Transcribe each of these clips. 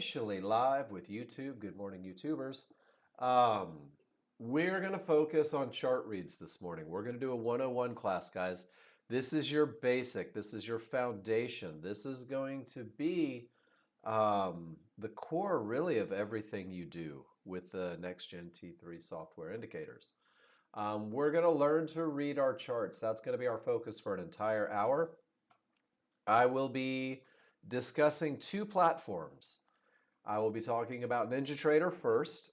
officially live with YouTube. Good morning, YouTubers. Um, we're going to focus on chart reads this morning. We're going to do a 101 class, guys. This is your basic. This is your foundation. This is going to be the core, really, of everything you do with the Nexgen T3 software indicators. We're going to learn to read our charts. That's going to be our focus for an entire hour. I will be discussing two platforms. I will be talking about NinjaTrader first.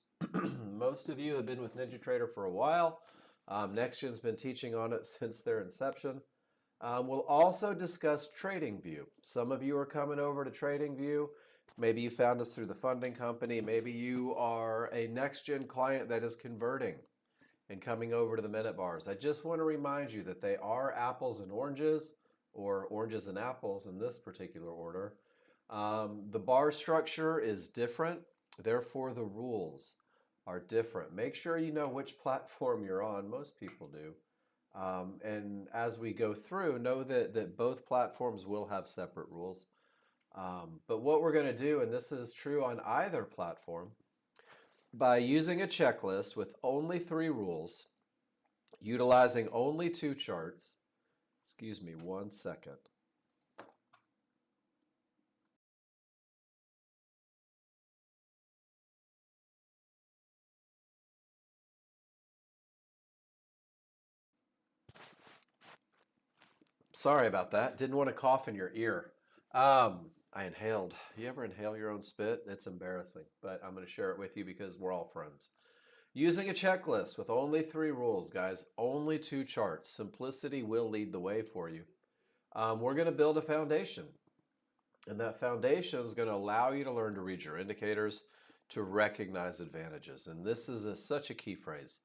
Most of you have been with NinjaTrader for a while. Nextgen's been teaching on it since their inception. We'll also discuss TradingView. Some of you are coming over to TradingView. Maybe you found us through the funding company. Maybe you are a Nexgen client that is converting and coming over to the minute bars. I just want to remind you that they are apples and oranges, or oranges and apples in this particular order. The bar structure is different, therefore the rules are different. Make sure you know which platform you're on. Most people do. And as we go through, know that both platforms will have separate rules. But what we're going to do, and this is true on either platform, by using a checklist with only 3 rules, utilizing only 2 charts. Excuse me 1 second. Sorry about that. Didn't want to cough in your ear. I inhaled. You ever inhale your own spit? It's embarrassing, but I'm going to share it with you because we're all friends. Using a checklist with only 3 rules, guys, only 2 charts. Simplicity will lead the way for you. We're going to build a foundation, and that foundation is going to allow you to learn to read your indicators, to recognize advantages. And this is such a key phrase.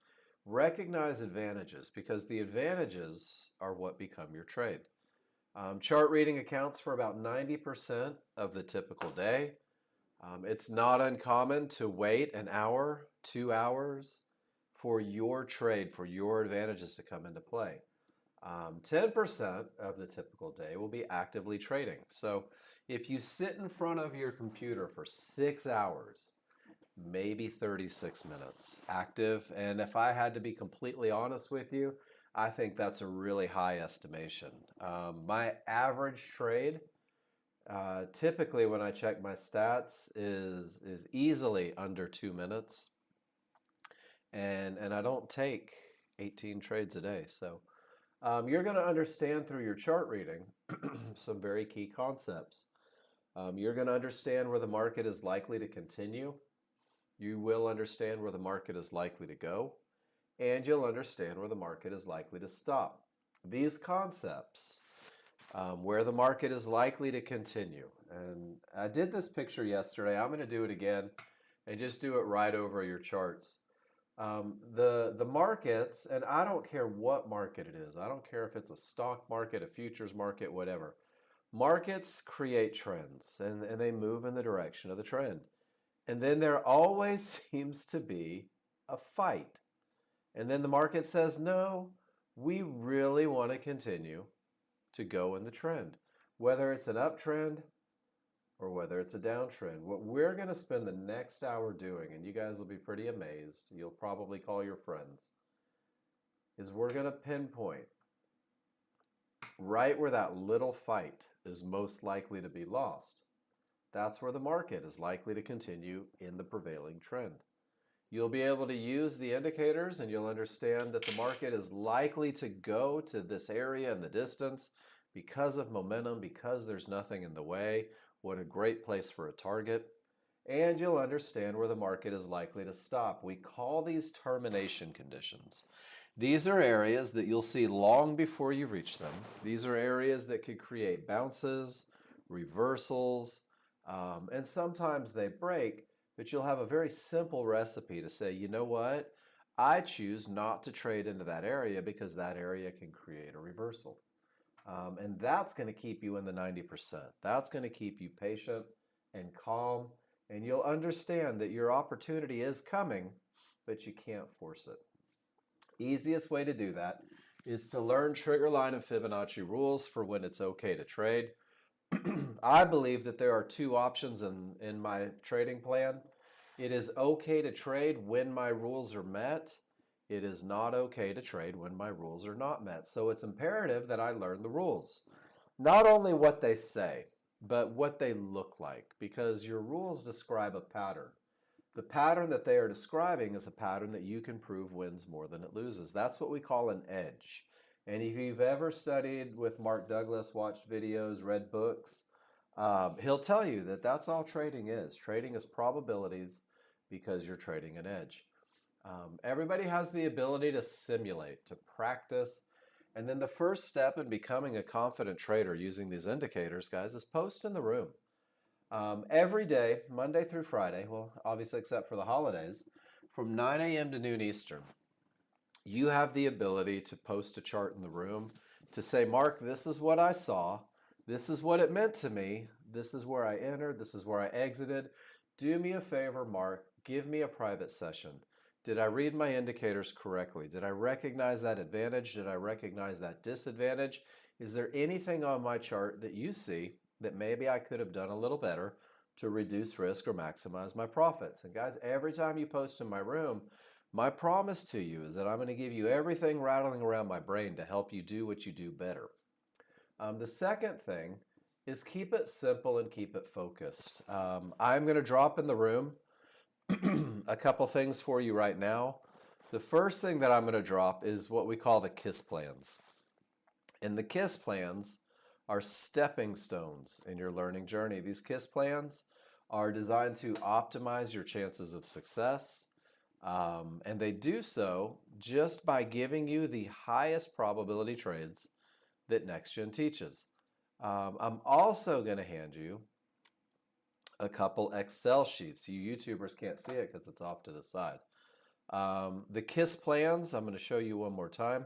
Recognize advantages, because the advantages are what become your trade. Chart reading accounts for about 90% of the typical day. It's not uncommon to wait an hour, 2 hours for your trade, for your advantages to come into play. 10% of the typical day will be actively trading. So if you sit in front of your computer for 6 hours, maybe 36 minutes active, and if I had to be completely honest with you, I think that's a really high estimation. My average trade, typically when I check my stats, is easily under 2 minutes, and I don't take 18 trades a day. So you're going to understand through your chart reading some very key concepts. You're going to understand where the market is likely to continue. You will understand where the market is likely to go, and you'll understand where the market is likely to stop. These concepts, where the market is likely to continue, and I did this picture yesterday. I'm going to do it again and just do it right over your charts. The markets, and I don't care what market it is. I don't care if it's a stock market, a futures market, whatever. Markets create trends, and they move in the direction of the trend. And then there always seems to be a fight. And then the market says, no, we really want to continue to go in the trend. Whether it's an uptrend or whether it's a downtrend. What we're going to spend the next hour doing, and you guys will be pretty amazed, you'll probably call your friends, is we're going to pinpoint right where that little fight is most likely to be lost. That's where the market is likely to continue in the prevailing trend. You'll be able to use the indicators, and you'll understand that the market is likely to go to this area in the distance because of momentum, because there's nothing in the way. What a great place for a target. And you'll understand where the market is likely to stop. We call these termination conditions. These are areas that you'll see long before you reach them. These are areas that could create bounces, reversals, and sometimes they break, but you'll have a very simple recipe to say, you know what? I choose not to trade into that area because that area can create a reversal. And that's going to keep you in the 90%. That's going to keep you patient and calm, and you'll understand that your opportunity is coming, but you can't force it. Easiest way to do that is to learn trigger line and Fibonacci rules for when it's okay to trade. I believe that there are two options in my trading plan. It is okay to trade when my rules are met. It is not okay to trade when my rules are not met. So it's imperative that I learn the rules. Not only what they say, but what they look like, because your rules describe a pattern. The pattern that they are describing is a pattern that you can prove wins more than it loses. That's what we call an edge. And if you've ever studied with Mark Douglas, watched videos, read books, he'll tell you that that's all trading is. Trading is probabilities because you're trading an edge. Everybody has the ability to simulate, to practice. And then the first step in becoming a confident trader using these indicators, guys, is post in the room. Every day, Monday through Friday, well, obviously except for the holidays, from 9 a.m. to noon Eastern, you have the ability to post a chart in the room to say, Mark, this is what I saw. This is what it meant to me. This is where I entered. This is where I exited. Do me a favor, Mark. Give me a private session. Did I read my indicators correctly? Did I recognize that advantage? Did I recognize that disadvantage? Is there anything on my chart that you see that maybe I could have done a little better to reduce risk or maximize my profits? And guys, every time you post in my room, my promise to you is that I'm going to give you everything rattling around my brain to help you do what you do better. The second thing is keep it simple and keep it focused. I'm going to drop in the room a couple things for you right now. The first thing that I'm going to drop is what we call the KISS plans. And the KISS plans are stepping stones in your learning journey. These KISS plans are designed to optimize your chances of success. And they do so just by giving you the highest probability trades that Nexgen teaches. I'm also going to hand you a couple Excel sheets. You YouTubers can't see it because it's off to the side. The KISS plans, I'm going to show you one more time.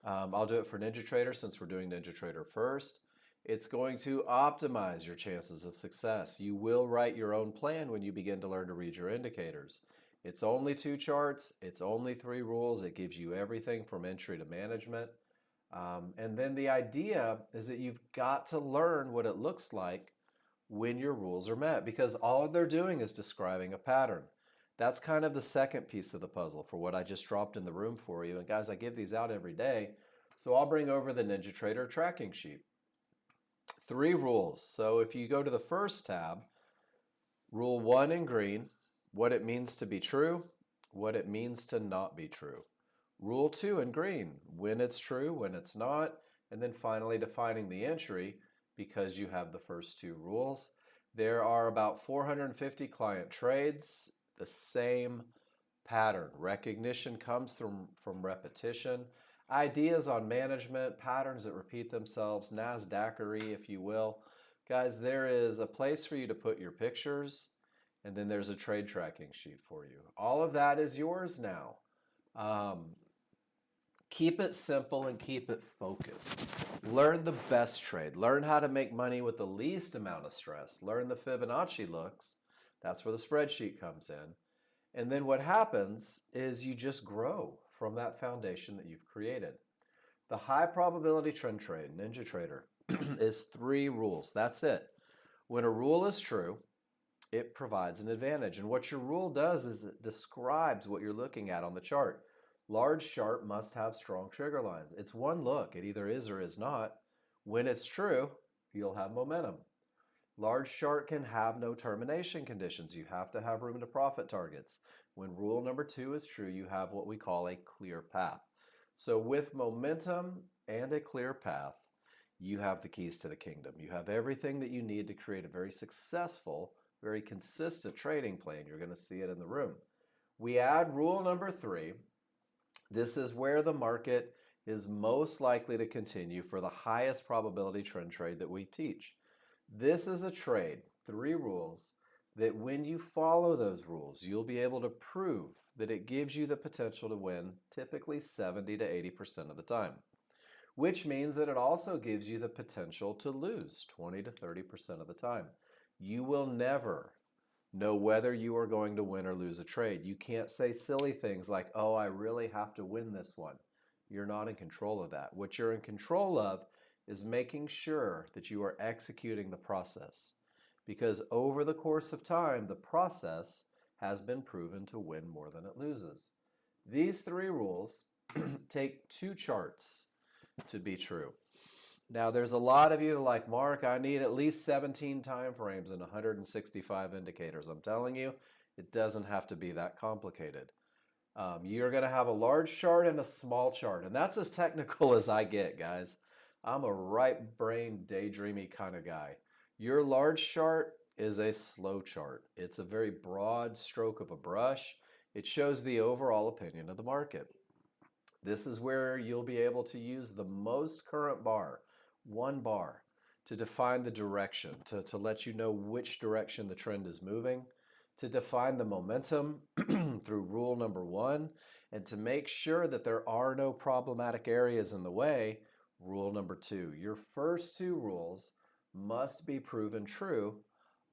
I'll do it for NinjaTrader since we're doing NinjaTrader first. It's going to optimize your chances of success. You will write your own plan when you begin to learn to read your indicators. It's only 2 charts. It's only 3 rules. It gives you everything from entry to management. And then the idea is that you've got to learn what it looks like when your rules are met, because all they're doing is describing a pattern. That's kind of the second piece of the puzzle for what I just dropped in the room for you. And guys, I give these out every day. So I'll bring over the NinjaTrader tracking sheet. 3 rules. So if you go to the first tab, rule 1 in green, what it means to be true, what it means to not be true. Rule 2 in green, when it's true, when it's not, and then finally defining the entry because you have the first 2 rules. There are about 450 client trades, the same pattern. Recognition comes from repetition. Ideas on management, patterns that repeat themselves, NASDAQery, if you will. Guys, there is a place for you to put your pictures, and then there's a trade tracking sheet for you. All of that is yours now. Keep it simple and keep it focused. Learn the best trade. Learn how to make money with the least amount of stress. Learn the Fibonacci looks. That's where the spreadsheet comes in. And then what happens is you just grow from that foundation that you've created. The high probability trend trade, NinjaTrader, is 3 rules. That's it. When a rule is true, it provides an advantage. And what your rule does is it describes what you're looking at on the chart. Large chart must have strong trigger lines. It's one look. It either is or is not. When it's true, you'll have momentum. Large chart can have no termination conditions. You have to have room to profit targets. When rule number 2 is true, you have what we call a clear path. So with momentum and a clear path, you have the keys to the kingdom. You have everything that you need to create a very successful, very consistent trading plan. You're going to see it in the room. We add rule number 3. This is where the market is most likely to continue for the highest probability trend trade that we teach. This is a trade, 3 rules, that when you follow those rules, you'll be able to prove that it gives you the potential to win typically 70 to 80% of the time, which means that it also gives you the potential to lose 20 to 30% of the time. You will never know whether you are going to win or lose a trade. You can't say silly things like, oh, I really have to win this one. You're not in control of that. What you're in control of is making sure that you are executing the process. Because over the course of time, the process has been proven to win more than it loses. These three rules take two charts to be true. Now, there's a lot of you like, Mark, I need at least 17 time frames and 165 indicators. I'm telling you, it doesn't have to be that complicated. You're going to have a large chart and a small chart, and that's as technical as I get, guys. I'm a right brain daydreamy kind of guy. Your large chart is a slow chart. It's a very broad stroke of a brush. It shows the overall opinion of the market. This is where you'll be able to use the most current bar, one bar, to define the direction, to let you know which direction the trend is moving, to define the momentum through rule number one, and to make sure that there are no problematic areas in the way, rule number two. Your first two rules must be proven true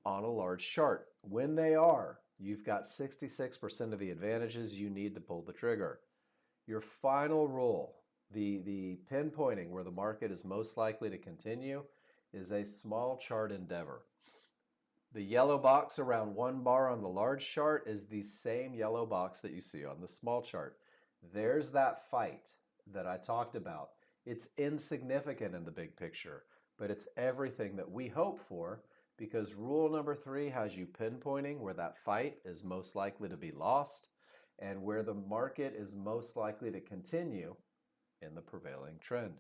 on a large chart. When they are, you've got 66% of the advantages you need to pull the trigger. Your final rule, the pinpointing where the market is most likely to continue, is a small chart endeavor. The yellow box around one bar on the large chart is the same yellow box that you see on the small chart. There's that fight that I talked about. It's insignificant in the big picture, but it's everything that we hope for, because rule number three has you pinpointing where that fight is most likely to be lost and where the market is most likely to continue in the prevailing trend.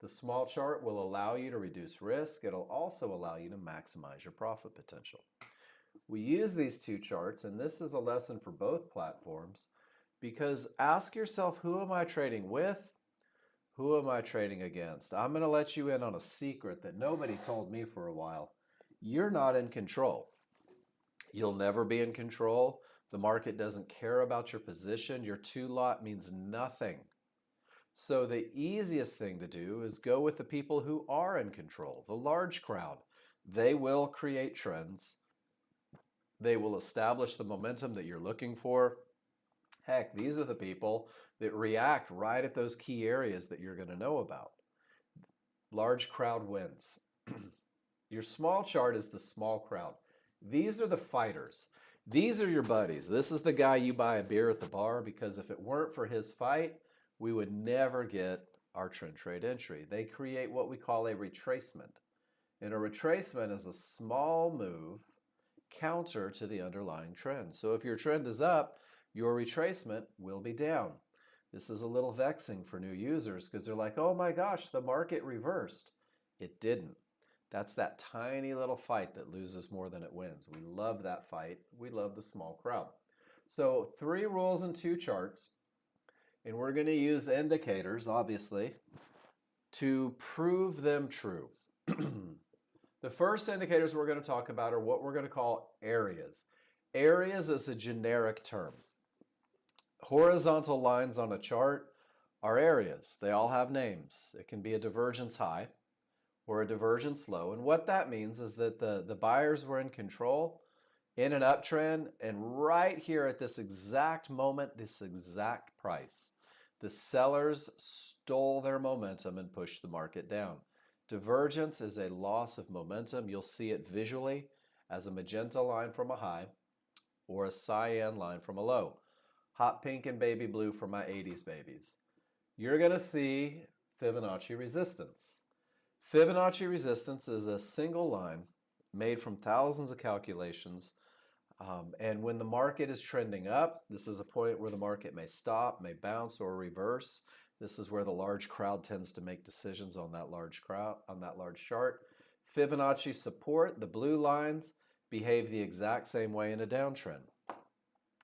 The small chart will allow you to reduce risk. It'll also allow you to maximize your profit potential. We use these two charts, and this is a lesson for both platforms, because ask yourself, who am I trading with? Who am I trading against? I'm going to let you in on a secret that nobody told me for a while. You're not in control. You'll never be in control. The market doesn't care about your position. Your two lot means nothing. So the easiest thing to do is go with the people who are in control, the large crowd. They will create trends. They will establish the momentum that you're looking for. Heck, these are the people that react right at those key areas that you're going to know about. Large crowd wins. Your small chart is the small crowd. These are the fighters. These are your buddies. This is the guy you buy a beer at the bar, because if it weren't for his fight, we would never get our trend trade entry. They create what we call a retracement. And a retracement is a small move counter to the underlying trend. So if your trend is up, your retracement will be down. This is a little vexing for new users because they're like, oh my gosh, the market reversed. It didn't. That's that tiny little fight that loses more than it wins. We love that fight. We love the small crowd. So 3 rules and 2 charts. And we're going to use indicators, obviously, to prove them true. The first indicators we're going to talk about are what we're going to call areas. Areas is a generic term. Horizontal lines on a chart are areas. They all have names. It can be a divergence high or a divergence low. And what that means is that the buyers were in control in an uptrend, and right here at this exact moment, this exact price, the sellers stole their momentum and pushed the market down. Divergence is a loss of momentum. You'll see it visually as a magenta line from a high or a cyan line from a low. Hot pink and baby blue for my 80s babies. You're going to see Fibonacci resistance. Fibonacci resistance is a single line made from thousands of calculations. And when the market is trending up, this is a point where the market may stop, may bounce, or reverse. This is where the large crowd tends to make decisions on that large crowd, on that large chart. Fibonacci support, the blue lines, behave the exact same way in a downtrend.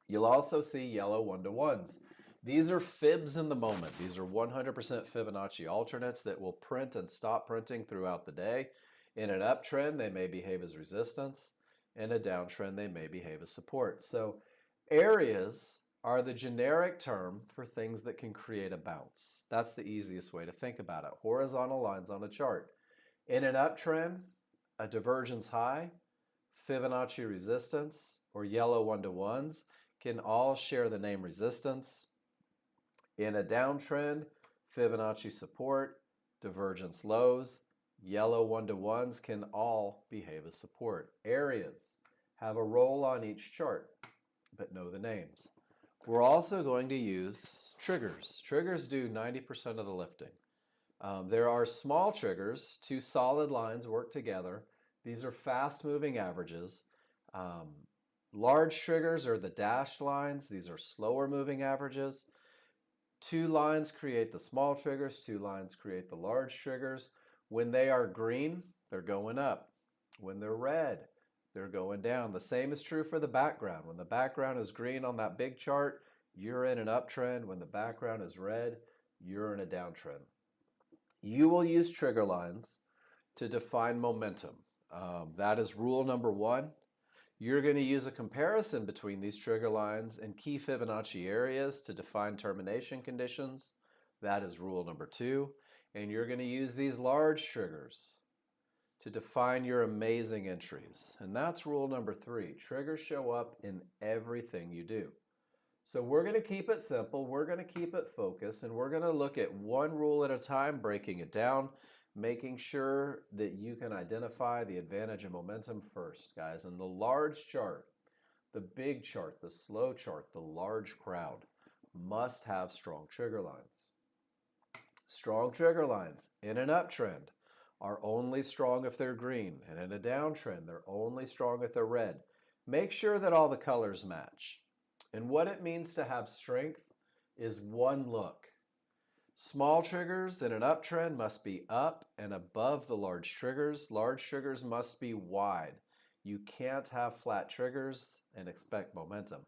You'll also see yellow 1-to-1s. These are fibs in the moment. These are 100% Fibonacci alternates that will print and stop printing throughout the day. In an uptrend, they may behave as resistance. In a downtrend, they may behave as support. So areas are the generic term for things that can create a bounce. That's the easiest way to think about it. Horizontal lines on a chart. In an uptrend, a divergence high, Fibonacci resistance, or yellow 1-to-1s can all share the name resistance. In a downtrend, Fibonacci support, divergence lows, Yellow one-to-ones can all behave as support. Areas have a role on each chart, but know the names. We're also going to use triggers. Triggers do 90% of the lifting. There are small triggers. Two solid lines work together. These are fast-moving averages. Um, Large triggers are the dashed lines. These are slower moving averages. Two lines create the small triggers. Two lines create the large triggers. When they are green, they're going up. When they're red, they're going down. The same is true for the background. When the background is green on that big chart, you're in an uptrend. When the background is red, you're in a downtrend. You will use trigger lines to define momentum. That is rule number one. You're going to use a comparison between these trigger lines and key Fibonacci areas to define termination conditions. That is rule number two. And you're going to use these large triggers to define your amazing entries. And that's rule number three. Triggers show up in everything you do. So we're going to keep it simple, we're going to keep it focused, and we're going to look at one rule at a time, breaking it down, making sure that you can identify the advantage of momentum first, guys. And the large chart, the big chart, the slow chart, the large crowd must have strong trigger lines. Strong trigger lines in an uptrend are only strong if they're green, and in a downtrend, they're only strong if they're red. Make sure that all the colors match. And what it means to have strength is one look. Small triggers in an uptrend must be up and above the large triggers. Large triggers must be wide. You can't have flat triggers and expect momentum.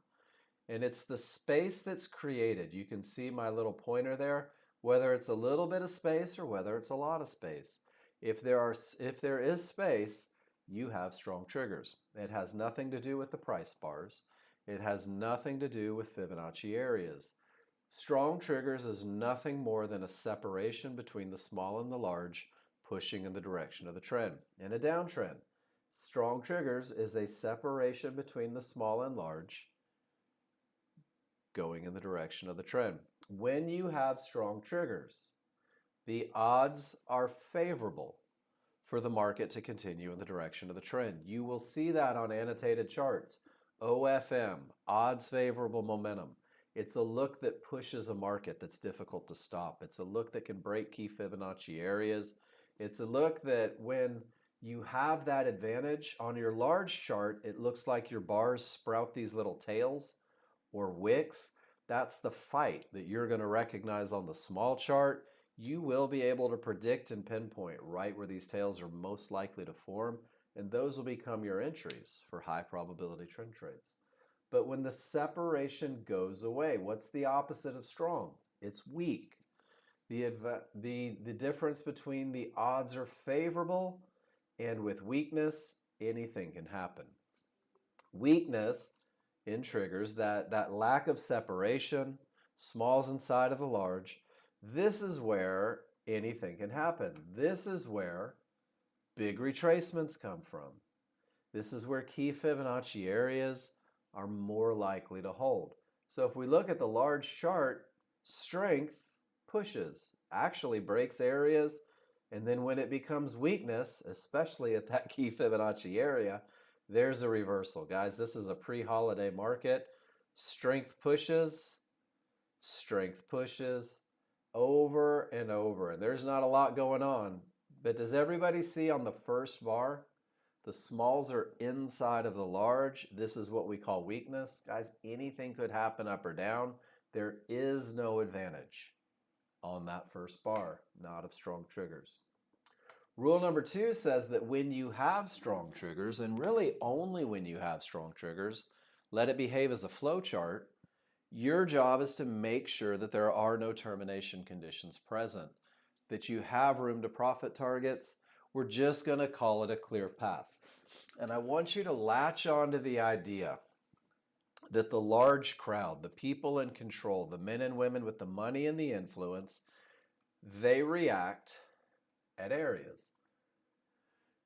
And it's the space that's created. You can see my little pointer there, whether it's a little bit of space or whether it's a lot of space. If there is space, you have strong triggers. It has nothing to do with the price bars. It has nothing to do with Fibonacci areas. Strong triggers is nothing more than a separation between the small and the large, pushing in the direction of the trend. In a downtrend, strong triggers is a separation between the small and large, going in the direction of the trend. When you have strong triggers, the odds are favorable for the market to continue in the direction of the trend. You will see that on annotated charts. OFM, odds favorable momentum. It's a look that pushes a market that's difficult to stop. It's a look that can break key Fibonacci areas. It's a look that when you have that advantage on your large chart, it looks like your bars sprout these little tails or wicks. That's the fight that you're going to recognize on the small chart. You will be able to predict and pinpoint right where these tails are most likely to form, and those will become your entries for high probability trend trades. But when the separation goes away, what's the opposite of strong? It's weak. The difference between the odds are favorable and with weakness, anything can happen. Weakness in triggers, that lack of separation, smalls inside of the large, this is where anything can happen. This is where big retracements come from. This is where key Fibonacci areas are more likely to hold. So if we look at the large chart, strength pushes, actually breaks areas, and then when it becomes weakness, especially at that key Fibonacci area, there's a reversal. Guys, this is a pre-holiday market. Strength pushes over and over, and there's not a lot going on. But does everybody see on the first bar? The smalls are inside of the large. This is what we call weakness. Guys, anything could happen up or down. There is no advantage on that first bar, not of strong triggers. Rule number two says that when you have strong triggers, and really only when you have strong triggers, let it behave as a flow chart. Your job is to make sure that there are no termination conditions present, that you have room to profit targets. We're just going to call it a clear path. And I want you to latch on to the idea that the large crowd, the people in control, the men and women with the money and the influence, they react at areas.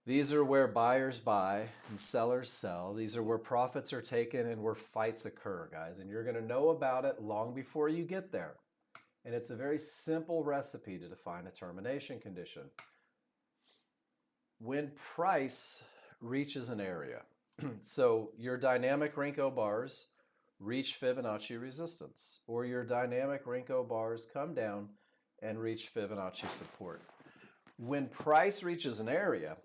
These are where buyers buy and sellers sell. These are where profits are taken and where fights occur, guys. And you're going to know about it long before you get there. And it's a very simple recipe to define a termination condition. When price reaches an area, so your dynamic Renko bars reach Fibonacci resistance, or your dynamic Renko bars come down and reach Fibonacci support. When price reaches an area,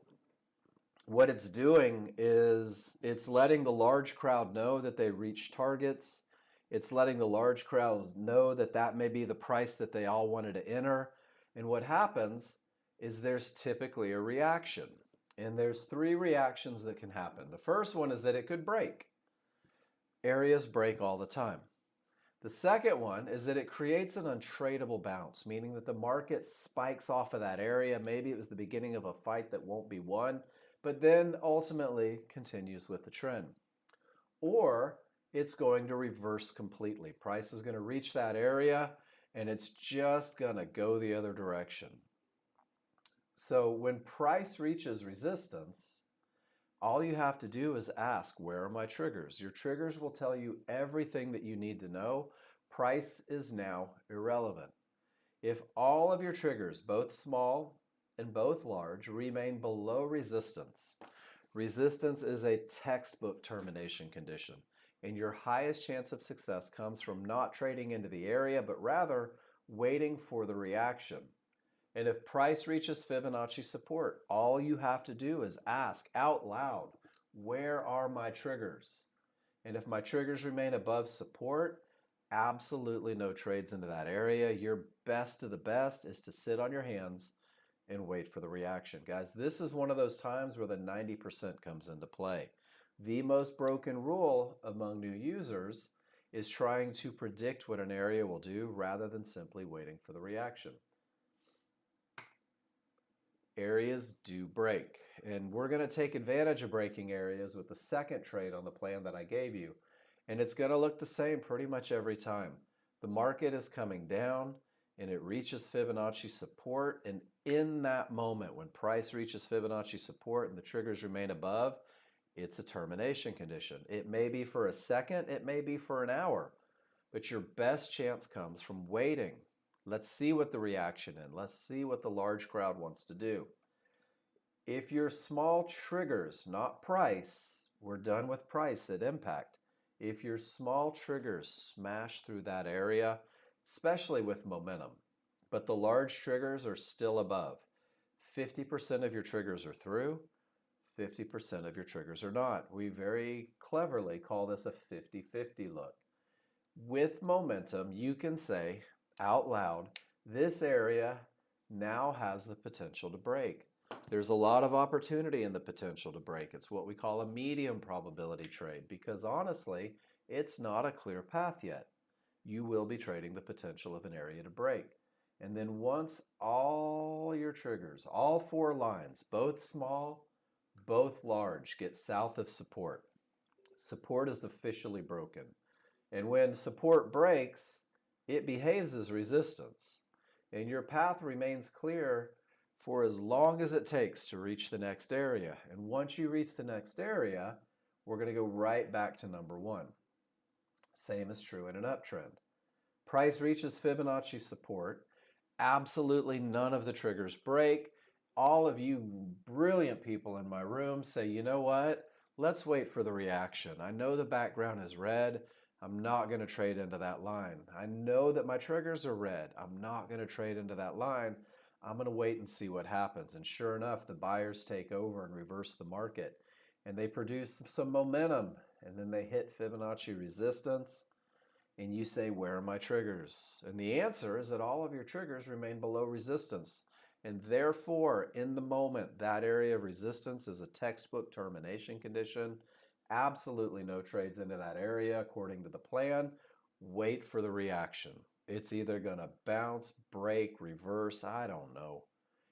what it's doing is it's letting the large crowd know that they reach targets. It's letting the large crowd know that that may be the price that they all wanted to enter. And what happens is there's typically a reaction. And there's three reactions that can happen. The first one is that it could break. Areas break all the time. The second one is that it creates an untradeable bounce, meaning that the market spikes off of that area. Maybe it was the beginning of a fight that won't be won, but then ultimately continues with the trend. Or it's going to reverse completely. Price is going to reach that area and it's just going to go the other direction. So when price reaches resistance, all you have to do is ask, where are my triggers? Your triggers will tell you everything that you need to know. Price is now irrelevant. If all of your triggers, both small and both large, remain below resistance, resistance is a textbook termination condition, and your highest chance of success comes from not trading into the area, but rather waiting for the reaction. And if price reaches Fibonacci support, all you have to do is ask out loud, where are my triggers? And if my triggers remain above support, absolutely no trades into that area. Your best of the best is to sit on your hands and wait for the reaction. Guys, this is one of those times where the 90% comes into play. The most broken rule among new users is trying to predict what an area will do rather than simply waiting for the reaction. Areas do break, and we're going to take advantage of breaking areas with the second trade on the plan that I gave you, and it's going to look the same pretty much every time. The market is coming down and it reaches Fibonacci support, and in that moment when price reaches Fibonacci support and the triggers remain above, it's a termination condition. It may be for a second, it may be for an hour, but your best chance comes from waiting. Let's see what the reaction is. Let's see what the large crowd wants to do. If your small triggers, not price, we're done with price at impact. If your small triggers smash through that area, especially with momentum, but the large triggers are still above, 50% of your triggers are through, 50% of your triggers are not. We very cleverly call this a 50-50 look. With momentum, you can say out loud, this area now has the potential to break. There's a lot of opportunity in the potential to break. It's what we call a medium probability trade because honestly, it's not a clear path yet. You will be trading the potential of an area to break. And then once all your triggers, all four lines, both small, both large, get south of support, support is officially broken. And when support breaks, it behaves as resistance. And your path remains clear for as long as it takes to reach the next area. And once you reach the next area, we're going to go right back to number one. Same is true in an uptrend. Price reaches Fibonacci support. Absolutely none of the triggers break. All of you brilliant people in my room say, you know what? Let's wait for the reaction. I know the background is red. I'm not going to trade into that line. I know that my triggers are red. I'm not going to trade into that line. I'm going to wait and see what happens. And sure enough, the buyers take over and reverse the market. And they produce some momentum. And then they hit Fibonacci resistance. And you say, where are my triggers? And the answer is that all of your triggers remain below resistance. And therefore, in the moment, that area of resistance is a textbook termination condition. Absolutely no trades into that area according to the plan. Wait for the reaction. It's either going to bounce, break, reverse, I don't know.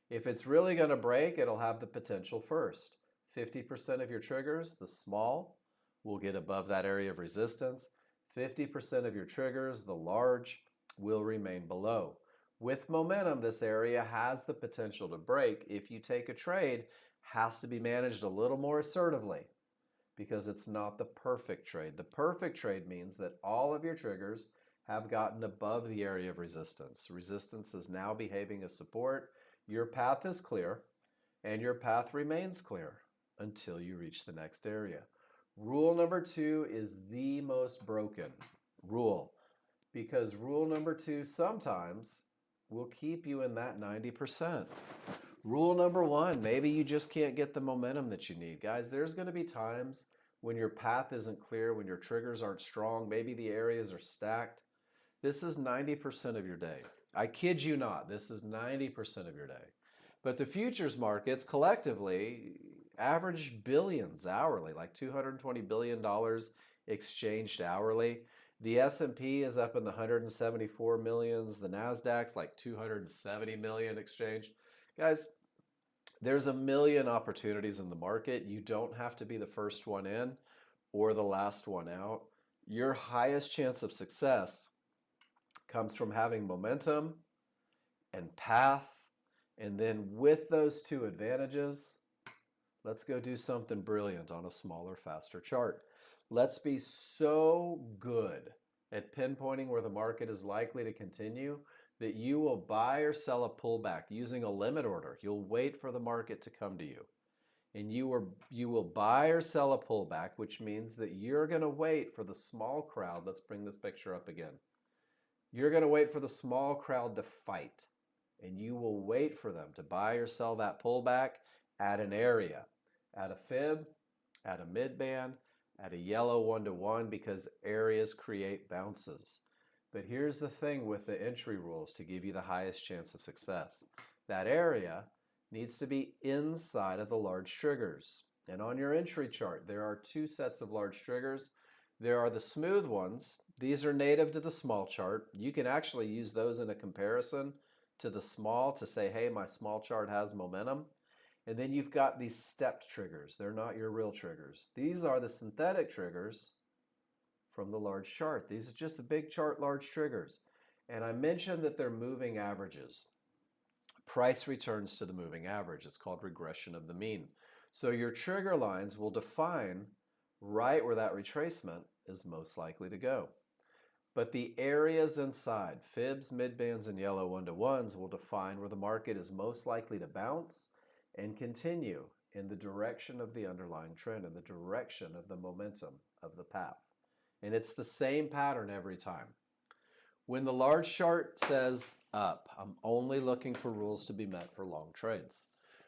If it's really going to break, it'll have the potential first. 50% of your triggers, the small, will get above that area of resistance. 50% of your triggers, the large, will remain below. With momentum, this area has the potential to break. If you take a trade, has to be managed a little more assertively because it's not the perfect trade. The perfect trade means that all of your triggers have gotten above the area of resistance. Resistance is now behaving as support. Your path is clear. and your path remains clear until you reach the next area. Rule number 2 is the most broken rule because rule number 2 sometimes will keep you in that 90%. Rule number 1, maybe you just can't get the momentum that you need. Guys, there's going to be times when your path isn't clear, when your triggers aren't strong, maybe the areas are stacked. This is 90% of your day. I kid you not, this is 90% of your day. But the futures markets collectively average billions hourly, like $220 billion exchanged hourly. The S&P is up in the 174 millions. The NASDAQ's like 270 million exchanged. Guys, there's a million opportunities in the market. You don't have to be the first one in or the last one out. Your highest chance of success comes from having momentum and path. And then with those two advantages, let's go do something brilliant on a smaller, faster chart. Let's be so good at pinpointing where the market is likely to continue that you will buy or sell a pullback using a limit order. You'll wait for the market to come to you. And you will buy or sell a pullback, which means that you're going to wait for the small crowd. Let's bring this picture up again. You're going to wait for the small crowd to fight. And you will wait for them to buy or sell that pullback at an area, at a fib, at a mid-band, at a yellow 1-to-1, because areas create bounces. But here's the thing with the entry rules to give you the highest chance of success. That area needs to be inside of the large triggers. And on your entry chart, there are two sets of large triggers. There are the smooth ones. These are native to the small chart. You can actually use those in a comparison to the small to say, hey, my small chart has momentum. And then you've got these stepped triggers. They're not your real triggers. These are the synthetic triggers from the large chart. These are just the big chart large triggers. And I mentioned that they're moving averages. Price returns to the moving average. It's called regression of the mean. So your trigger lines will define right where that retracement is most likely to go. But the areas inside, fibs, midbands, and yellow 1-to-1s will define where the market is most likely to bounce and continue in the direction of the underlying trend, in the direction of the momentum of the path. And it's the same pattern every time. When the large chart says up, I'm only looking for rules to be met for long trades.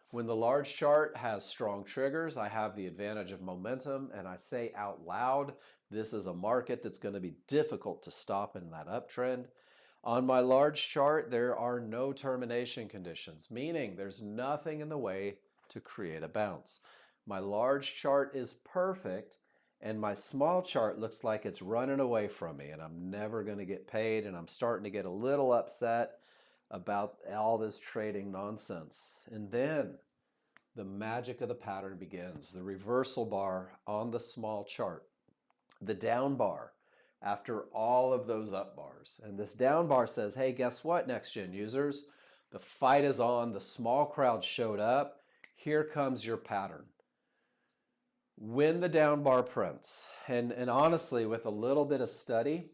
When the large chart has strong triggers, I have the advantage of momentum, and I say out loud, this is a market that's going to be difficult to stop in that uptrend. On my large chart, there are no termination conditions, meaning there's nothing in the way to create a bounce. My large chart is perfect, and my small chart looks like it's running away from me, and I'm never going to get paid, and I'm starting to get a little upset about all this trading nonsense. And then the magic of the pattern begins. The reversal bar on the small chart, the down bar after all of those up bars. And this down bar says, hey, guess what, Nexgen users? The fight is on. The small crowd showed up. Here comes your pattern. When the down bar prints, and honestly, with a little bit of study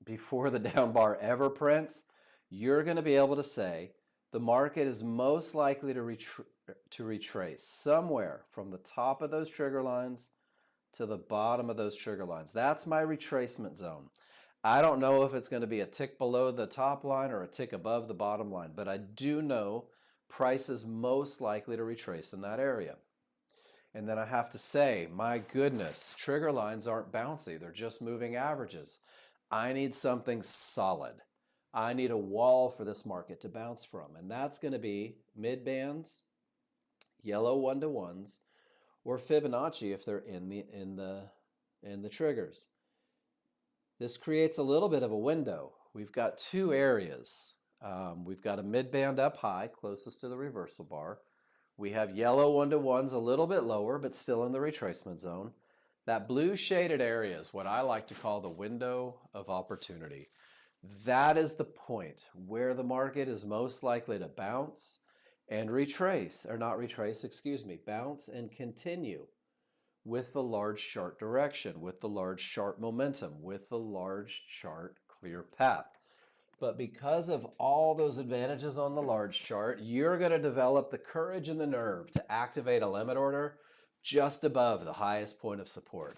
before the down bar ever prints, you're going to be able to say the market is most likely to retrace somewhere from the top of those trigger lines to the bottom of those trigger lines. That's my retracement zone. I don't know if it's going to be a tick below the top line or a tick above the bottom line, but I do know price is most likely to retrace in that area. And then I have to say, my goodness, trigger lines aren't bouncy. They're just moving averages. I need something solid. I need a wall for this market to bounce from. And that's going to be mid bands, yellow 1-to-1s, or Fibonacci if they're in the triggers. This creates a little bit of a window. We've got two areas. We've got a mid-band up high, closest to the reversal bar. We have yellow 1-to-1s a little bit lower, but still in the retracement zone. That blue shaded area is what I like to call the window of opportunity. That is the point where the market is most likely to bounce and retrace, or not retrace, excuse me, bounce and continue with the large chart direction, with the large chart momentum, with the large chart clear path. But because of all those advantages on the large chart, you're going to develop the courage and the nerve to activate a limit order just above the highest point of support.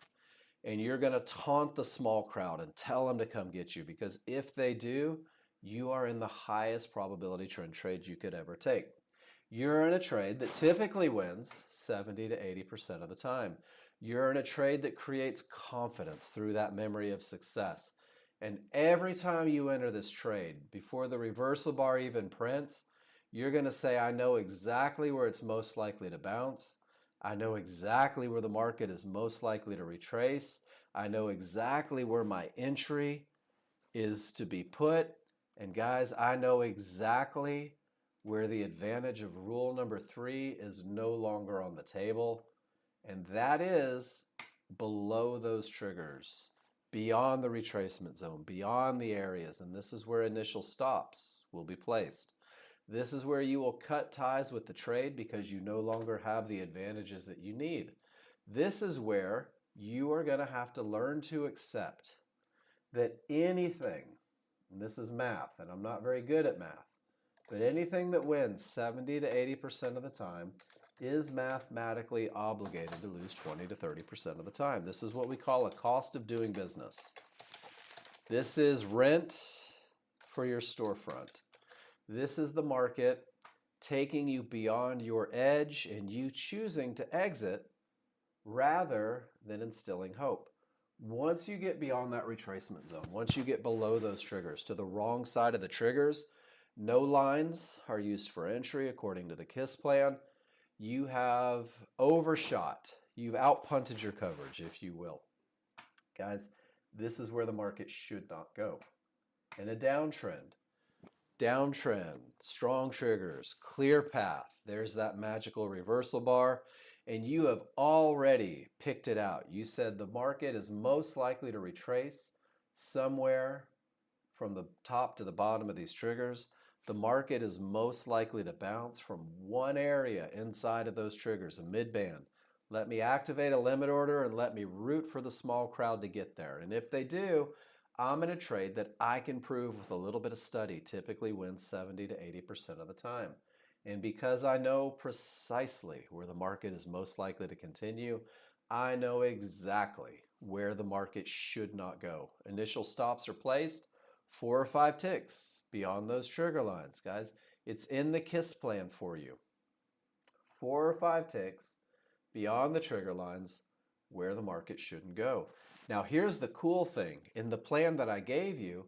And you're going to taunt the small crowd and tell them to come get you, because if they do, you are in the highest probability trend trade you could ever take. You're in a trade that typically wins 70 to 80% of the time. You're in a trade that creates confidence through that memory of success. And every time you enter this trade, before the reversal bar even prints, you're going to say, I know exactly where it's most likely to bounce. I know exactly where the market is most likely to retrace. I know exactly where my entry is to be put. And guys, I know exactly where the advantage of rule number 3 is no longer on the table. And that is below those triggers, beyond the retracement zone, beyond the areas. And this is where initial stops will be placed. This is where you will cut ties with the trade because you no longer have the advantages that you need. This is where you are going to have to learn to accept that anything, and this is math, and I'm not very good at math, but anything that wins 70 to 80% of the time is mathematically obligated to lose 20 to 30% of the time. This is what we call a cost of doing business. This is rent for your storefront. This is the market taking you beyond your edge and you choosing to exit rather than instilling hope. Once you get beyond that retracement zone, once you get below those triggers, to the wrong side of the triggers, no lines are used for entry according to the KISS plan. You have overshot. You've outpunted your coverage, if you will. Guys, this is where the market should not go. In a downtrend, strong triggers, clear path, there's that magical reversal bar, and you have already picked it out. You said the market is most likely to retrace somewhere from the top to the bottom of these triggers. The market is most likely to bounce from one area inside of those triggers, a mid-band. Let me activate a limit order and let me root for the small crowd to get there. And if they do, I'm in a trade that I can prove with a little bit of study typically wins 70 to 80% of the time. And because I know precisely where the market is most likely to continue, I know exactly where the market should not go. Initial stops are placed 4 or 5 ticks beyond those trigger lines, guys. It's in the KISS plan for you. 4 or 5 ticks beyond the trigger lines where the market shouldn't go. Now, here's the cool thing. In the plan that I gave you,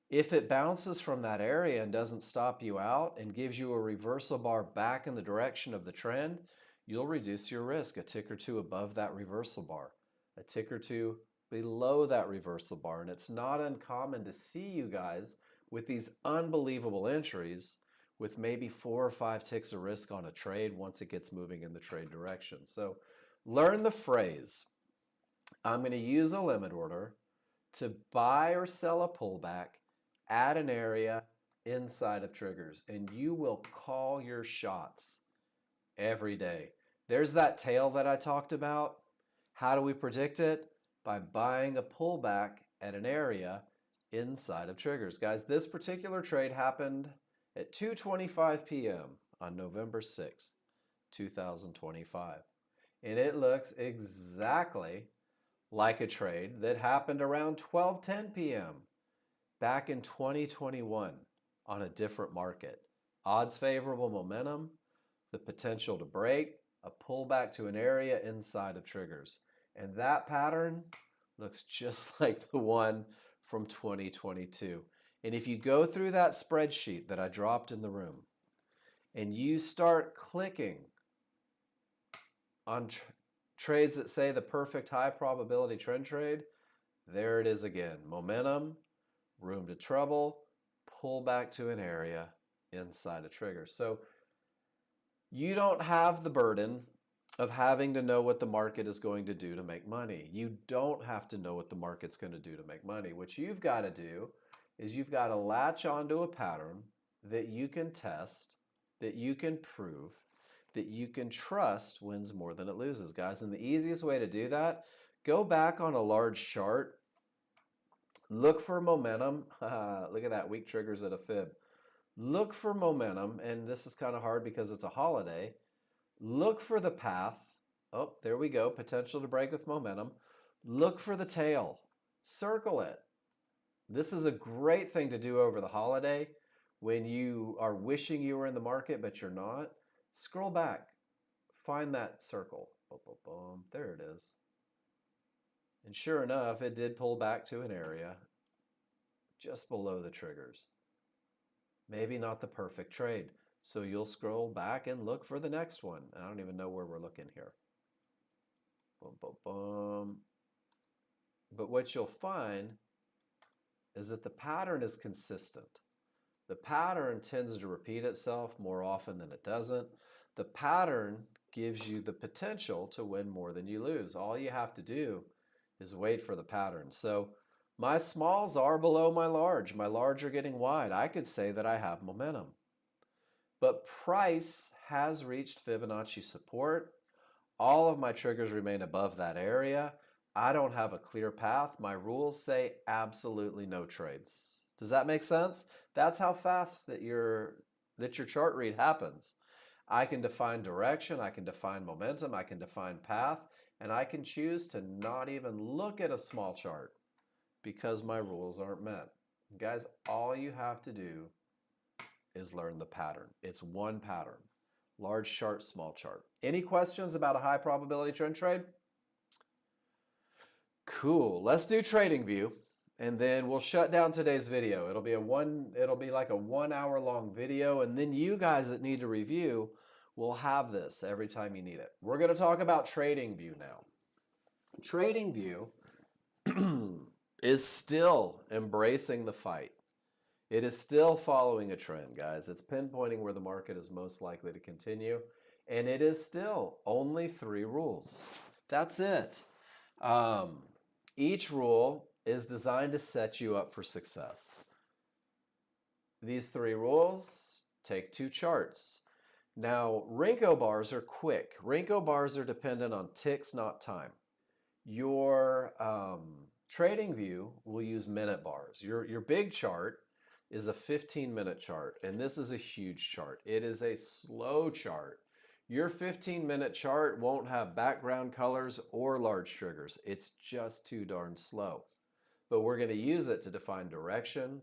if it bounces from that area and doesn't stop you out and gives you a reversal bar back in the direction of the trend, you'll reduce your risk a tick or two above that reversal bar, a tick or two below that reversal bar. And it's not uncommon to see you guys with these unbelievable entries with maybe 4 or 5 ticks of risk on a trade once it gets moving in the trade direction. So learn the phrase, I'm going to use a limit order to buy or sell a pullback at an area inside of triggers, and you will call your shots every day. There's that tail that I talked about. How do we predict it? By buying a pullback at an area inside of triggers. Guys, this particular trade happened at 2:25 p.m. on November 6th, 2025. And it looks exactly like a trade that happened around 12:10 p.m. back in 2021 on a different market. Odds favorable momentum, the potential to break, a pullback to an area inside of triggers. And that pattern looks just like the one from 2022. And if you go through that spreadsheet that I dropped in the room and you start clicking on trades that say the perfect high probability trend trade, there it is again. Momentum, room to trouble, pull back to an area inside a trigger. So you don't have the burden of having to know what the market is going to do to make money. You don't have to know what the market's going to do to make money. What you've got to do is you've got to latch onto a pattern that you can test, that you can prove, that you can trust wins more than it loses, guys. And the easiest way to do that, go back on a large chart Look for momentum. Look at that, weak triggers at a fib. Look for momentum, and this is kind of hard because it's a holiday. Look for the path. Oh, there we go. Potential to break with momentum. Look for the tail. Circle it. This is a great thing to do over the holiday when you are wishing you were in the market, but you're not. Scroll back. Find that circle. Boom, boom, boom. There it is. And sure enough, it did pull back to an area just below the triggers. Maybe not the perfect trade. So you'll scroll back and look for the next one. I don't even know where we're looking here. Boom, boom, boom. But what you'll find is that the pattern is consistent. The pattern tends to repeat itself more often than it doesn't. The pattern gives you the potential to win more than you lose. All you have to do is wait for the pattern. So my smalls are below my large. My large are getting wide. I could say that I have momentum. But price has reached Fibonacci support. All of my triggers remain above that area. I don't have a clear path. My rules say absolutely no trades. Does that make sense? That's how fast that your chart read happens. I can define direction, I can define momentum, I can define path, and I can choose to not even look at a small chart because my rules aren't met. Guys, all you have to do is learn the pattern. It's one pattern. Large chart, small chart. Any questions about a high probability trend trade? Cool. Let's do trading view and then we'll shut down today's video. It'll be like a 1 hour long video, and then you guys that need to review will have this every time you need it. We're going to talk about trading view now. Trading view is still embracing the fight. It is still following a trend, guys. It's pinpointing where the market is most likely to continue. And it is still only 3 rules. That's it. Each rule is designed to set you up for success. These 3 rules take 2 charts. Now, Renko bars are quick. Renko bars are dependent on ticks, not time. Your trading view will use minute bars. Your big chart is a 15-minute chart, and this is a huge chart. It is a slow chart. Your 15-minute chart won't have background colors or large triggers. It's just too darn slow. But we're going to use it to define direction,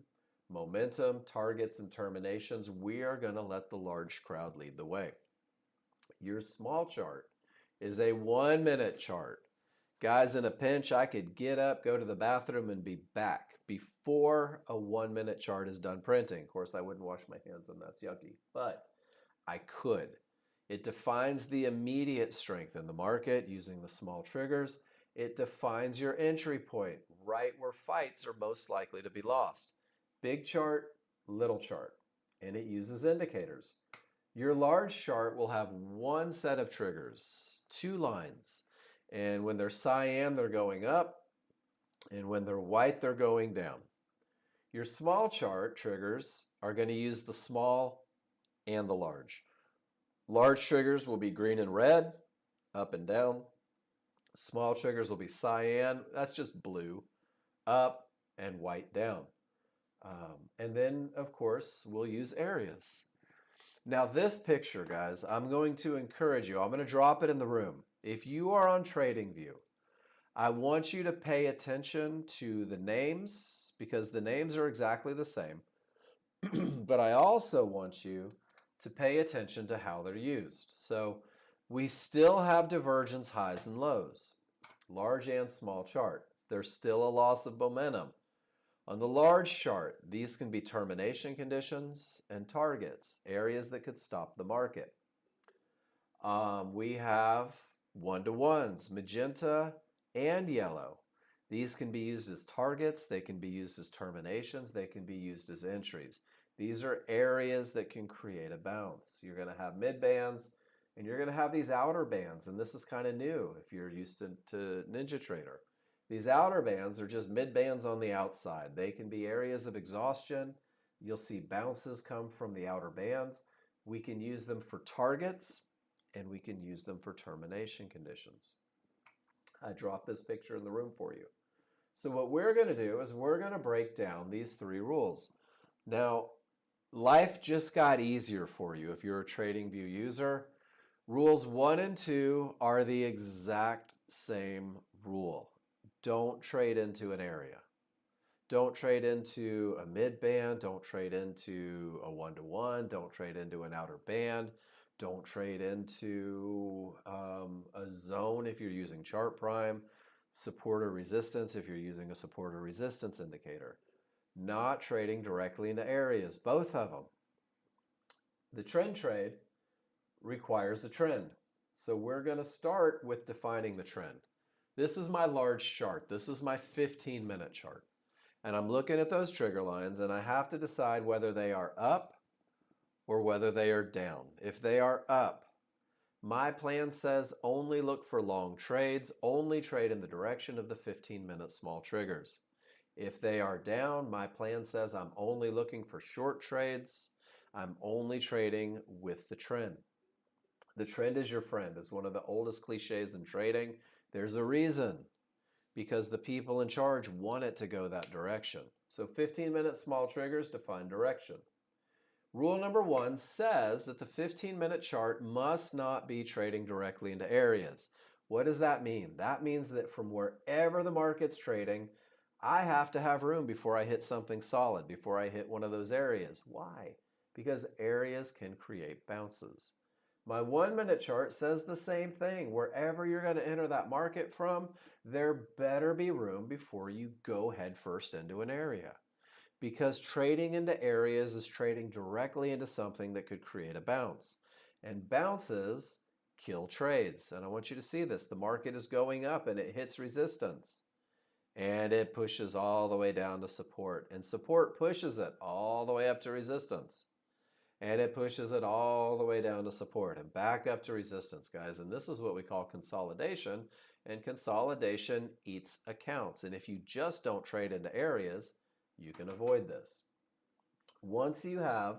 momentum, targets, and terminations. We are going to let the large crowd lead the way. Your small chart is a 1-minute chart. Guys, in a pinch, I could get up, go to the bathroom, and be back before a 1-minute chart is done printing. Of course, I wouldn't wash my hands, and that's yucky, but I could. It defines the immediate strength in the market using the small triggers. It defines your entry point, right where fights are most likely to be lost. Big chart, little chart, and it uses indicators. Your large chart will have 1 set of triggers, 2 lines. And when they're cyan, they're going up. And when they're white, they're going down. Your small chart triggers are going to use the small and the large. Large triggers will be green and red, up and down. Small triggers will be cyan, that's just blue, up and white down. And then, of course, we'll use areas. Now this picture, guys, I'm going to encourage you. I'm going to drop it in the room. If you are on TradingView, I want you to pay attention to the names because the names are exactly the same. But I also want you to pay attention to how they're used. So we still have divergence highs and lows, large and small chart. There's still a loss of momentum. On the large chart, these can be termination conditions and targets, areas that could stop the market. We have one-to-ones, magenta and yellow. These can be used as targets, they can be used as terminations, they can be used as entries. These are areas that can create a bounce. You're going to have mid bands and you're going to have these outer bands, and this is kind of new if you're used to NinjaTrader. These outer bands are just mid bands on the outside. They can be areas of exhaustion. You'll see bounces come from the outer bands. We can use them for targets and we can use them for termination conditions. I dropped this picture in the room for you. So what we're going to do is we're going to break down these three rules. Now, life just got easier for you if you're a TradingView user. Rules 1 and 2 are the exact same rule. Don't trade into an area. Don't trade into a mid band. Don't trade into a 1-to-1. Don't trade into an outer band. Don't trade into a zone if you're using chart prime. Support or resistance if you're using a support or resistance indicator. Not trading directly into areas, both of them. The trend trade requires a trend. So we're going to start with defining the trend. This is my large chart. This is my 15-minute chart. And I'm looking at those trigger lines and I have to decide whether they are up or whether they are down. If they are up, my plan says only look for long trades, only trade in the direction of the 15-minute small triggers. If they are down, my plan says I'm only looking for short trades. I'm only trading with the trend. The trend is your friend is one of the oldest cliches in trading. There's a reason, because the people in charge want it to go that direction. So 15-minute small triggers define direction. Rule number 1 says that the 15-minute chart must not be trading directly into areas. What does that mean? That means that from wherever the market's trading, I have to have room before I hit something solid, before I hit one of those areas. Why? Because areas can create bounces. My 1-minute chart says the same thing. Wherever you're going to enter that market from, there better be room before you go head first into an area. Because trading into areas is trading directly into something that could create a bounce. And bounces kill trades. And I want you to see this. The market is going up and it hits resistance. And it pushes all the way down to support. And support pushes it all the way up to resistance. And it pushes it all the way down to support and back up to resistance, guys. And this is what we call consolidation. And consolidation eats accounts. And if you just don't trade into areas, you can avoid this. Once you have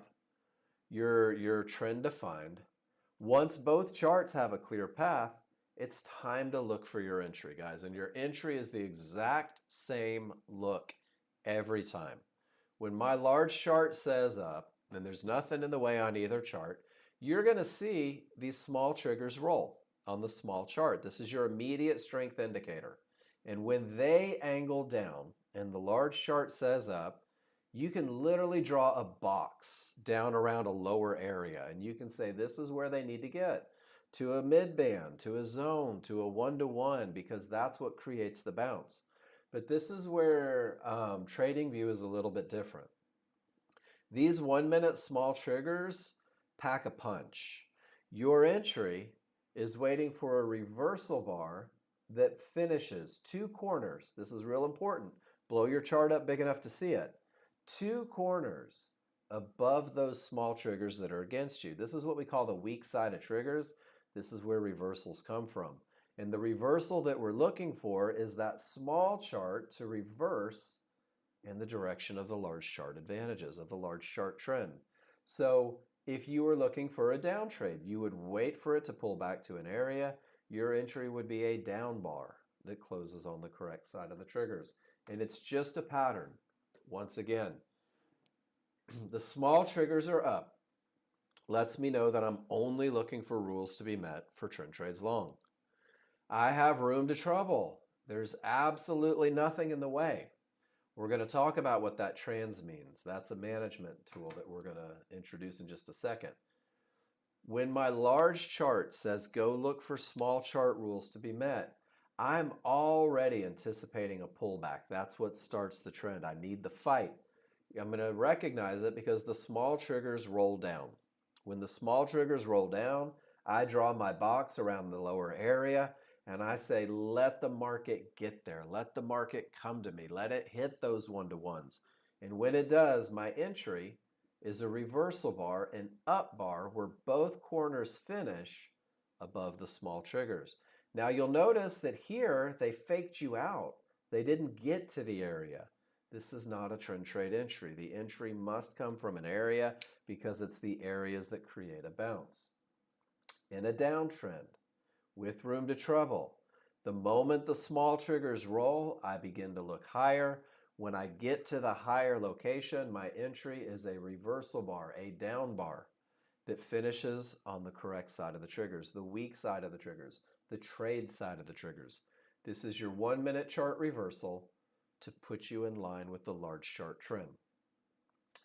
your trend defined, once both charts have a clear path, it's time to look for your entry, guys. And your entry is the exact same look every time. When my large chart says up, and there's nothing in the way on either chart, you're going to see these small triggers roll on the small chart. This is your immediate strength indicator. And when they angle down and the large chart says up, you can literally draw a box down around a lower area. And you can say this is where they need to get, to a mid band, to a zone, to a 1-to-1, because that's what creates the bounce. But this is where TradingView is a little bit different. These 1-minute small triggers pack a punch. Your entry is waiting for a reversal bar that finishes 2 corners. This is real important. Blow your chart up big enough to see it. 2 corners above those small triggers that are against you. This is what we call the weak side of triggers. This is where reversals come from. And the reversal that we're looking for is that small chart to reverse in the direction of the large chart advantages, of the large chart trend. So if you were looking for a down trade, you would wait for it to pull back to an area. Your entry would be a down bar that closes on the correct side of the triggers. And it's just a pattern. Once again, the small triggers are up. Lets me know that I'm only looking for rules to be met for trend trades long. I have room to trouble. There's absolutely nothing in the way. We're going to talk about what that trans means. That's a management tool that we're going to introduce in just a second. When my large chart says go look for small chart rules to be met, I'm already anticipating a pullback. That's what starts the trend. I need the fight. I'm going to recognize it because the small triggers roll down. When the small triggers roll down, I draw my box around the lower area and I say, let the market get there. Let the market come to me. Let it hit those 1-to-1s. And when it does, my entry is a reversal bar, an up bar, where both corners finish above the small triggers. Now you'll notice that here they faked you out. They didn't get to the area. This is not a trend trade entry. The entry must come from an area because it's the areas that create a bounce. In a downtrend, with room to trouble, The moment the small triggers roll, I begin to look higher. When I get to the higher location, my entry is a reversal bar, a down bar that finishes on the correct side of the triggers, the weak side of the triggers, the trade side of the triggers. This is your 1 minute chart reversal to put you in line with the large chart trend.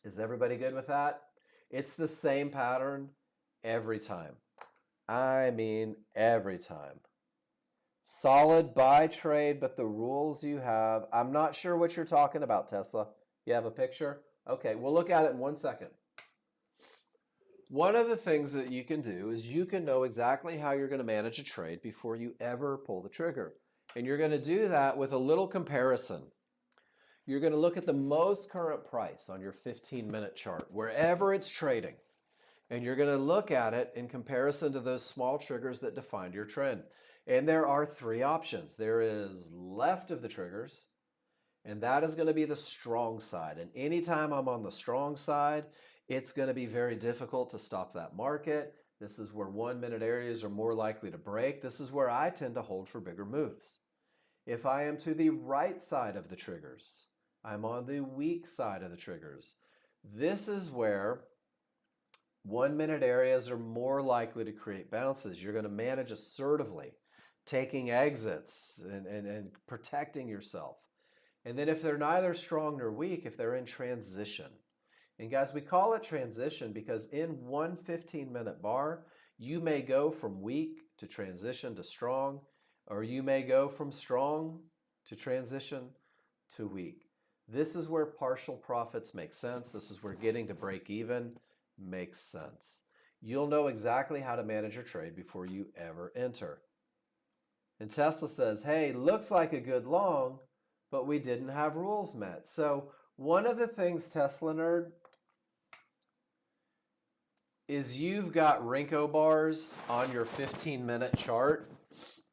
Is everybody good with that? It's the same pattern every time. I mean, every time. Solid buy trade, but the rules you have, I'm not sure what you're talking about, Tesla. You have a picture? Okay, we'll look at it in 1 second. One of the things that you can do is you can know exactly how you're going to manage a trade before you ever pull the trigger. And you're going to do that with a little comparison. You're going to look at the most current price on your 15-minute chart, wherever it's trading. And you're going to look at it in comparison to those small triggers that defined your trend. And there are 3 options. There is left of the triggers, and that is going to be the strong side. And anytime I'm on the strong side, it's going to be very difficult to stop that market. This is where 1 minute areas are more likely to break. This is where I tend to hold for bigger moves. If I am to the right side of the triggers, I'm on the weak side of the triggers. This is where 1 minute areas are more likely to create bounces. You're going to manage assertively, taking exits and protecting yourself. And then if they're neither strong nor weak, if they're in transition. And guys, we call it transition because in one 15-minute bar, you may go from weak to transition to strong, or you may go from strong to transition to weak. This is where partial profits make sense. This is where getting to break even makes sense. You'll know exactly how to manage your trade before you ever enter. And Tesla says, hey, looks like a good long, but we didn't have rules met. So one of the things, Tesla nerd, is you've got Renko bars on your 15-minute chart,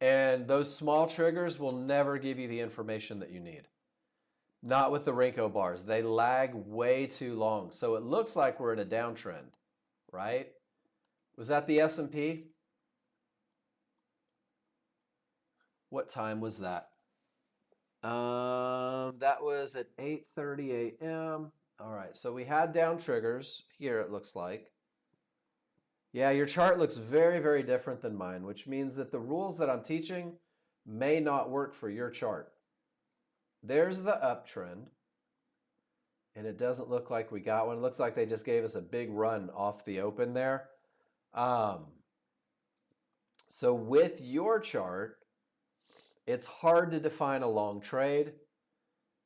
and those small triggers will never give you the information that you need. Not with the Renko bars. They lag way too long. So it looks like we're in a downtrend, right? Was that the S&P? What time was that? That was at 8:30 a.m. All right, so we had down triggers here, it looks like. Yeah, your chart looks very, very different than mine, which means that the rules that I'm teaching may not work for your chart. There's the uptrend, and it doesn't look like we got one. It looks like they just gave us a big run off the open there. So with your chart, it's hard to define a long trade,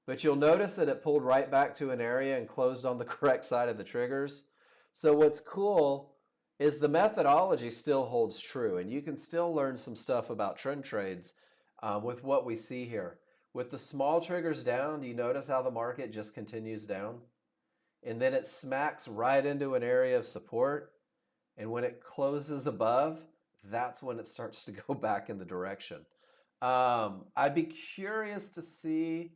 but you'll notice that it pulled right back to an area and closed on the correct side of the triggers. So what's cool is the methodology still holds true, and you can still learn some stuff about trend trades with what we see here. With the small triggers down, do you notice how the market just continues down? And then it smacks right into an area of support, and when it closes above, that's when it starts to go back in the direction. I'd be curious to see,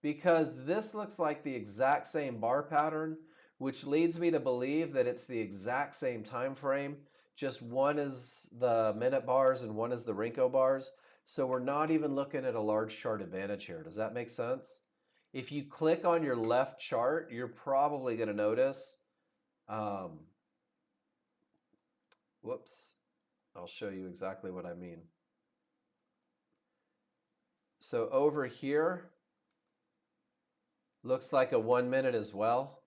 because this looks like the exact same bar pattern, which leads me to believe that it's the exact same time frame, just one is the minute bars and one is the Renko bars. So we're not even looking at a large chart advantage here. Does that make sense? If you click on your left chart, you're probably going to notice, whoops, I'll show you exactly what I mean. So over here, looks like a 1 minute as well.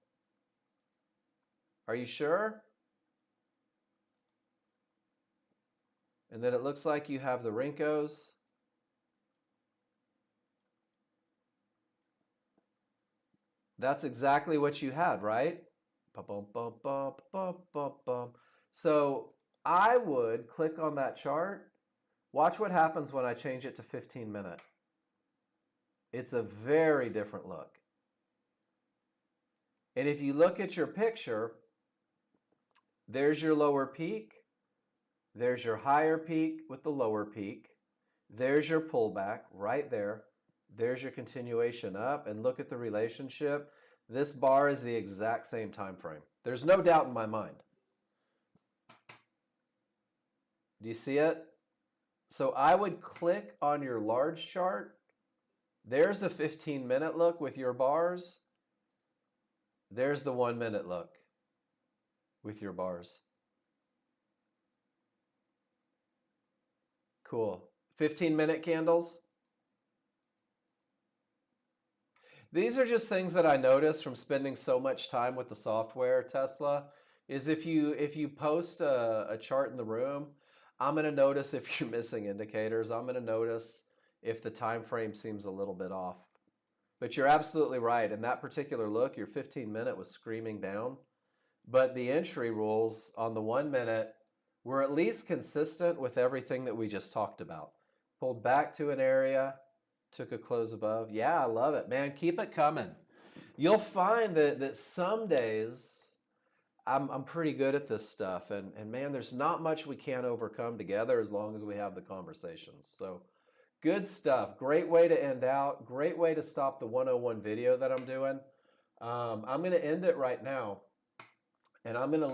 Are you sure? And then it looks like you have the Renkos. That's exactly what you had, right? So I would click on that chart. Watch what happens when I change it to 15 minute. It's a very different look. And if you look at your picture, there's your lower peak. There's your higher peak with the lower peak. There's your pullback right there. There's your continuation up, and look at the relationship. This bar is the exact same time frame. There's no doubt in my mind. Do you see it? So I would click on your large chart. There's a 15-minute look with your bars. There's the 1-minute look with your bars. Cool. 15-minute candles. These are just things that I noticed from spending so much time with the software, Tesla, is if you post a chart in the room, I'm going to notice if you're missing indicators. I'm going to notice if the time frame seems a little bit off. But you're absolutely right. In that particular look, your 15-minute was screaming down. But the entry rules on the 1-minute were at least consistent with everything that we just talked about. Pulled back to an area, took a close above. Yeah, I love it, man. Keep it coming. You'll find that some days I'm pretty good at this stuff. And man, there's not much we can't overcome together as long as we have the conversations. So good stuff. Great way to end out. Great way to stop the 101 video that I'm doing. I'm going to end it right now. And I'm going to leave